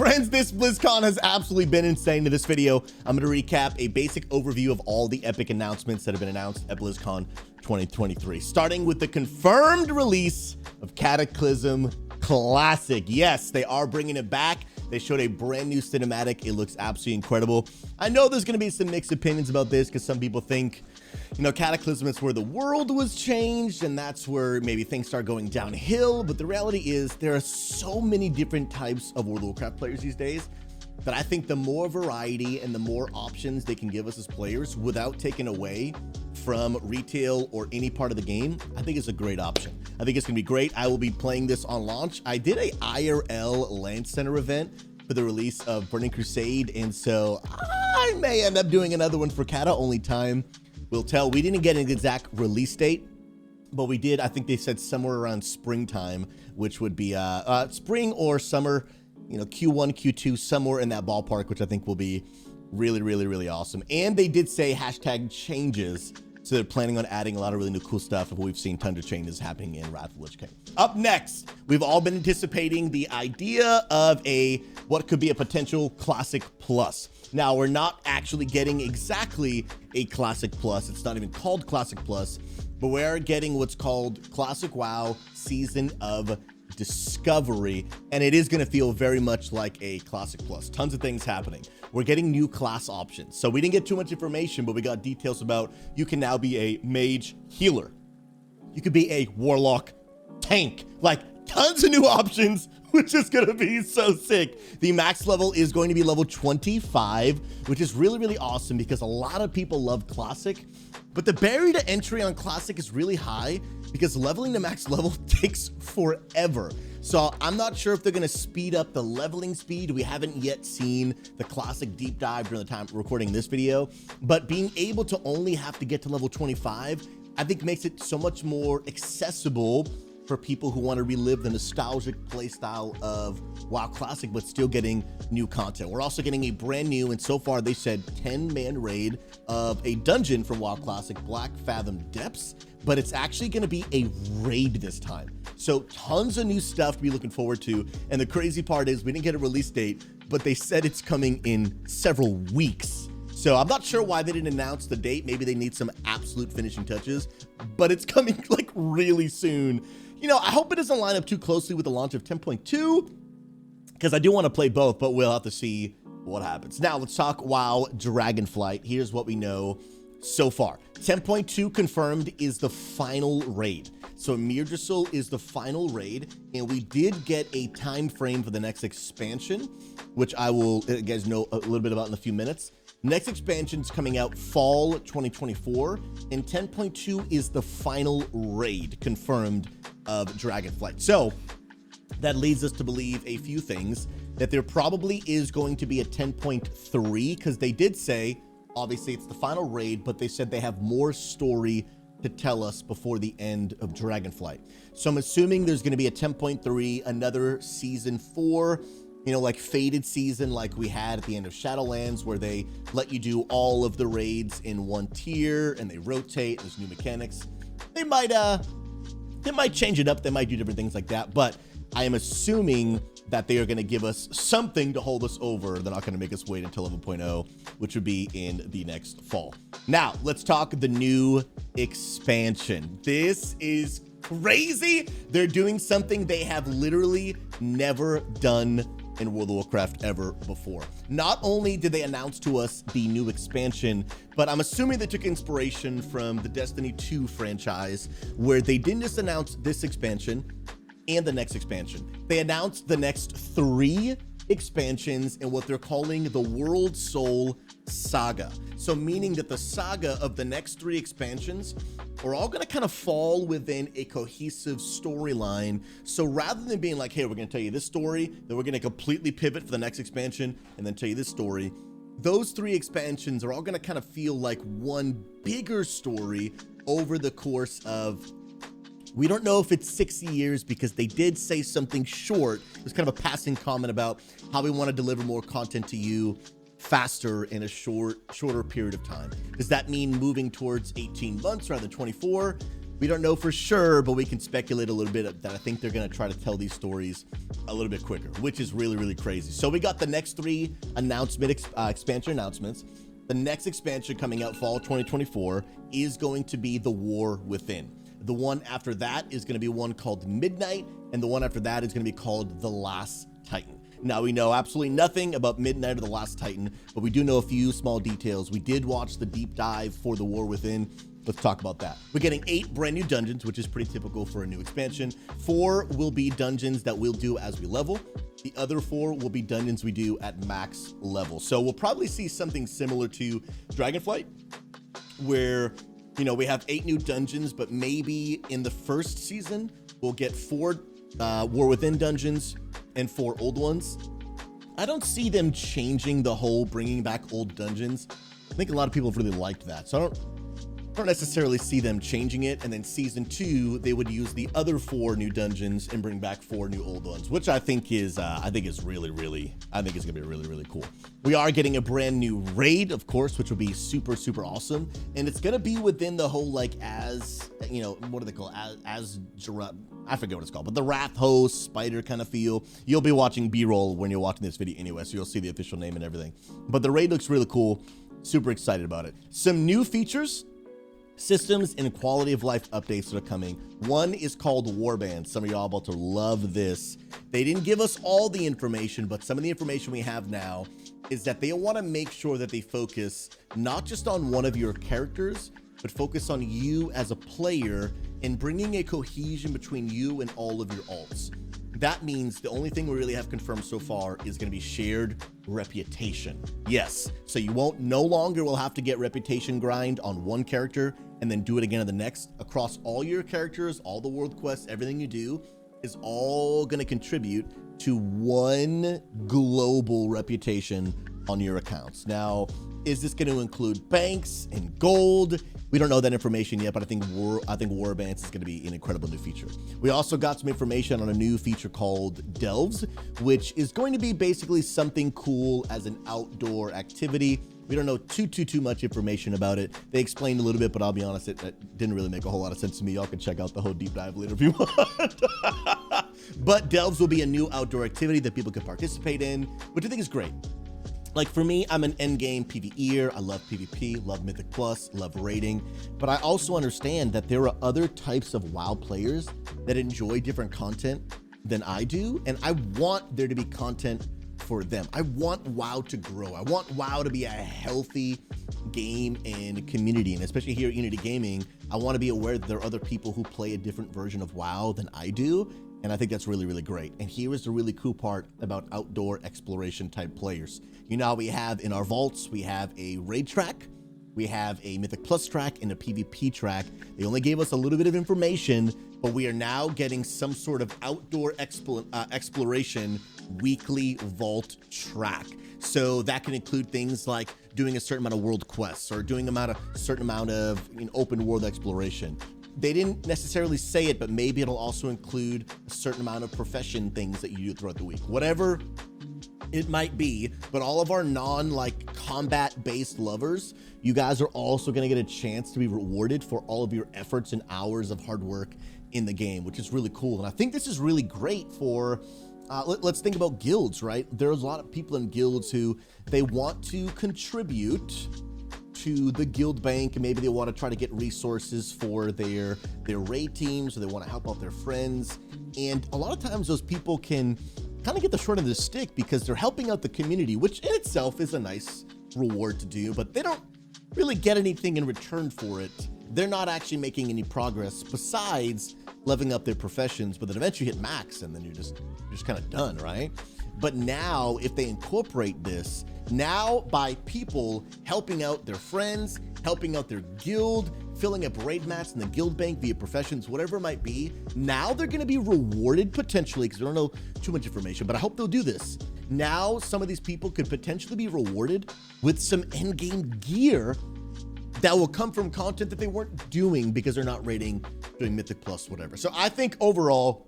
Friends, this BlizzCon has absolutely been insane. In this video, I'm going to recap a basic overview of all the epic announcements that have been announced at BlizzCon 2023, starting with the confirmed release of Cataclysm Classic. Yes, they are bringing it back. They showed a brand new cinematic. It looks absolutely incredible. I know there's going to be some mixed opinions about this because some people think, you know, Cataclysm is where the world was changed and that's where maybe things start going downhill. But the reality is there are so many different types of World of Warcraft players these days that I think the more variety and the more options they can give us as players without taking away from retail or any part of the game, I think it's a great option. I think it's gonna be great. I will be playing this on launch. I did a IRL LAN Center event for the release of Burning Crusade, and so I may end up doing another one for Cata. Only time will tell. We didn't get an exact release date, but we did, I think they said somewhere around springtime, which would be spring or summer, you know, Q1, Q2, somewhere in that ballpark, which I think will be really, really, really awesome. And they did say hashtag changes, so they're planning on adding a lot of really new cool stuff. We've seen tons of changes happening in Wrath of the Lich King. Up next, we've all been anticipating the idea of what could be a potential Classic Plus. Now, we're not actually getting exactly a Classic Plus. It's not even called Classic Plus, but we are getting what's called Classic WoW Season of Discovery, and it is going to feel very much like a Classic Plus. Tons of things happening. We're getting new class options. So we didn't get too much information, but we got details about you can now be a mage healer. You could be a warlock tank. Like, tons of new options, which is going to be so sick. The max level is going to be level 25, which is really, really awesome because a lot of people love Classic, but the barrier to entry on Classic is really high because leveling to max level takes forever. So I'm not sure if they're going to speed up the leveling speed. We haven't yet seen the Classic deep dive during the time recording this video, but being able to only have to get to level 25, I think makes it so much more accessible for people who want to relive the nostalgic playstyle of WoW Classic, but still getting new content. We're also getting a brand new, and so far they said 10-man raid of a dungeon from WoW Classic, Black Fathom Depths, but it's actually going to be a raid this time. So tons of new stuff to be looking forward to. And the crazy part is we didn't get a release date, but they said it's coming in several weeks. So I'm not sure why they didn't announce the date. Maybe they need some absolute finishing touches, but it's coming like really soon. You know, I hope it doesn't line up too closely with the launch of 10.2 because I do want to play both, but we'll have to see what happens. Now let's talk WoW Dragonflight. Here's what we know so far. 10.2 confirmed is the final raid. So Mirdrasul is the final raid, and we did get a time frame for the next expansion, which I will let you guys know a little bit about in a few minutes. Next expansion is coming out fall 2024, and 10.2 is the final raid confirmed of Dragonflight. So that leads us to believe a few things, that there probably is going to be a 10.3 because they did say, obviously it's the final raid, but they said they have more story to tell us before the end of Dragonflight. So I'm assuming there's going to be a 10.3, another season 4, you know, like Fated season like we had at the end of Shadowlands, where they let you do all of the raids in one tier and they rotate. There's new mechanics. They might change it up. They might do different things like that, but I am assuming that they are going to give us something to hold us over. They're not going to make us wait until 11.0, which would be in the next fall. Now, let's talk the new expansion. This is crazy. They're doing something they have literally never done in World of Warcraft ever before. Not only did they announce to us the new expansion, but I'm assuming they took inspiration from the Destiny 2 franchise, where they didn't just announce this expansion and the next expansion. They announced the next 3 expansions in what they're calling the WorldSoul saga. So meaning that the saga of the next 3 expansions are all going to kind of fall within a cohesive storyline. So rather than being like, hey, we're going to tell you this story, then we're going to completely pivot for the next expansion and then tell you this story, those 3 expansions are all going to kind of feel like one bigger story over the course of, we don't know if it's 60 years because they did say something short. It was kind of a passing comment about how we want to deliver more content to you faster in a shorter period of time. Does that mean moving towards 18 months rather than 24? We don't know for sure, but we can speculate a little bit that I think they're going to try to tell these stories a little bit quicker, which is really, really crazy. So we got the next 3 expansion announcements. The next expansion coming out fall 2024 is going to be The War Within. The one after that is going to be one called Midnight, and the one after that is going to be called The Last Titan. Now, we know absolutely nothing about Midnight or The Last Titan, but we do know a few small details. We did watch the deep dive for The War Within. Let's talk about that. We're getting 8 brand new dungeons, which is pretty typical for a new expansion. 4 will be dungeons that we'll do as we level. The other 4 will be dungeons we do at max level. So we'll probably see something similar to Dragonflight, where, you know, we have 8 new dungeons, but maybe in the first season, we'll get 4 War Within dungeons and 4 old ones. I don't see them changing the whole bringing back old dungeons. I think a lot of people have really liked that. So I don't necessarily see them changing it, and then season 2 they would use the other 4 new dungeons and bring back 4 new old ones, which I think is really I think it's gonna be really cool. We are getting a brand new raid, of course, which will be super awesome, and it's gonna be within the whole, like, as, you know, what do they call it? I forget what it's called, but the Wrath Host spider kind of feel. You'll be watching B-roll when you're watching this video anyway, so you'll see the official name and everything. But the raid looks really cool. Super excited about it. Some new features, systems, and quality of life updates that are coming. One is called Warband. Some of y'all about to love this. They didn't give us all the information, but some of the information we have now is that they want to make sure that they focus not just on one of your characters, but focus on you as a player and bringing a cohesion between you and all of your alts. That means the only thing we really have confirmed so far is going to be shared reputation. Yes, so you no longer will have to get reputation grind on one character and then do it again on the next. Across all your characters, all the world quests, everything you do is all going to contribute to one global reputation on your accounts. Now, is this going to include banks and gold? We don't know that information yet, but I think Warbands is going to be an incredible new feature. We also got some information on a new feature called Delves, which is going to be basically something cool as an outdoor activity. We don't know too much information about it. They explained a little bit, but I'll be honest, it didn't really make a whole lot of sense to me. Y'all can check out the whole deep dive later if you want. But Delves will be a new outdoor activity that people can participate in, which I think is great. Like, for me, I'm an endgame PvEer. I love PvP, love Mythic Plus, love raiding, but I also understand that there are other types of WoW players that enjoy different content than I do, and I want there to be content for them. I want WoW to grow. I want WoW to be a healthy game and community, and especially here at Unity Gaming, I want to be aware that there are other people who play a different version of WoW than I do, and I think that's really great. And here is the really cool part about outdoor exploration type players. You know how we have in our vaults, we have a raid track, we have a Mythic Plus track, and a PvP track. They only gave us a little bit of information, but we are now getting some sort of outdoor exploration weekly vault track. So that can include things like doing a certain amount of world quests or doing a certain amount of open world exploration. They didn't necessarily say it, but maybe it'll also include a certain amount of profession things that you do throughout the week. Whatever it might be, but all of our combat-based lovers, you guys are also going to get a chance to be rewarded for all of your efforts and hours of hard work in the game, which is really cool. And I think this is really great for, let's think about guilds, right? There's a lot of people in guilds who they want to contribute to the guild bank, and maybe they want to try to get resources for their raid teams, or they want to help out their friends. And a lot of times those people can kind of get the short end of the stick because they're helping out the community, which in itself is a nice reward to do, but they don't really get anything in return for it. They're not actually making any progress besides leveling up their professions, but then eventually you hit max and then you're just kind of done, right? But now if they incorporate this, now by people helping out their friends, helping out their guild, filling up raid mats in the guild bank via professions, whatever it might be, now they're going to be rewarded potentially, because we don't know too much information, but I hope they'll do this. Now some of these people could potentially be rewarded with some endgame gear that will come from content that they weren't doing because they're not doing Mythic Plus, whatever. So I think overall,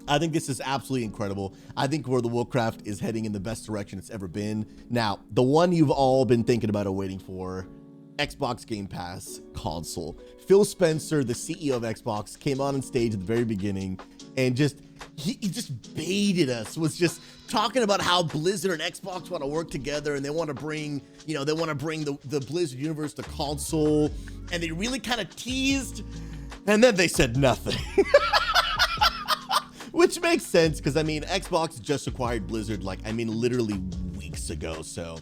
I think this is absolutely incredible. I think World of Warcraft is heading in the best direction it's ever been. Now, the one you've all been thinking about or waiting for, Xbox Game Pass console. Phil Spencer, the CEO of Xbox, came on stage at the very beginning and he just baited us, was just talking about how Blizzard and Xbox want to work together and they want to bring, the Blizzard universe to console, and they really kind of teased, and then they said nothing. Which makes sense, because I mean, Xbox just acquired Blizzard, literally weeks ago. So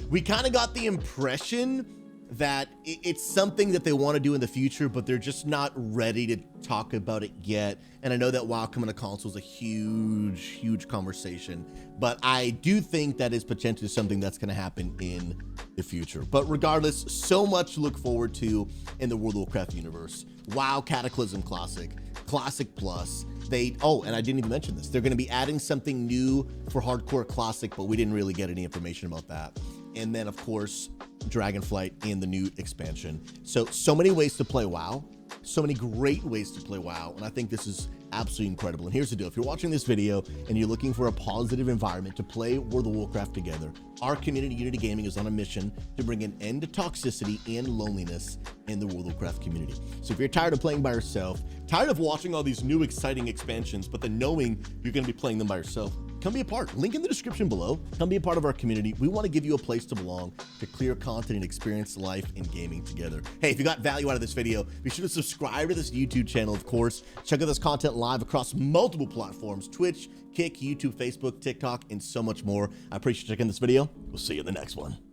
we kind of got the impression that it's something that they want to do in the future, but they're just not ready to talk about it yet. And I know that WoW coming to console is a huge conversation, but I do think that is potentially something that's going to happen in the future. But regardless, so much to look forward to in the World of Warcraft universe. WoW Cataclysm Classic, Classic Plus. And I didn't even mention this. They're going to be adding something new for Hardcore Classic, but we didn't really get any information about that. And then, of course, Dragonflight and the new expansion. So many ways to play WoW. So many great ways to play WoW. And I think this is absolutely incredible. And here's the deal. If you're watching this video and you're looking for a positive environment to play World of Warcraft together, our community, Unity Gaming, is on a mission to bring an end to toxicity and loneliness in the World of Warcraft community. So if you're tired of playing by yourself, tired of watching all these new exciting expansions, but then knowing you're going to be playing them by yourself, come be a part. Link in the description below. Come be a part of our community. We want to give you a place to belong, to clear content and experience life in gaming together. Hey, if you got value out of this video, be sure to subscribe to this YouTube channel, of course. Check out this content live across multiple platforms: Twitch, Kick, YouTube, Facebook, TikTok, and so much more. I appreciate you checking this video. We'll see you in the next one.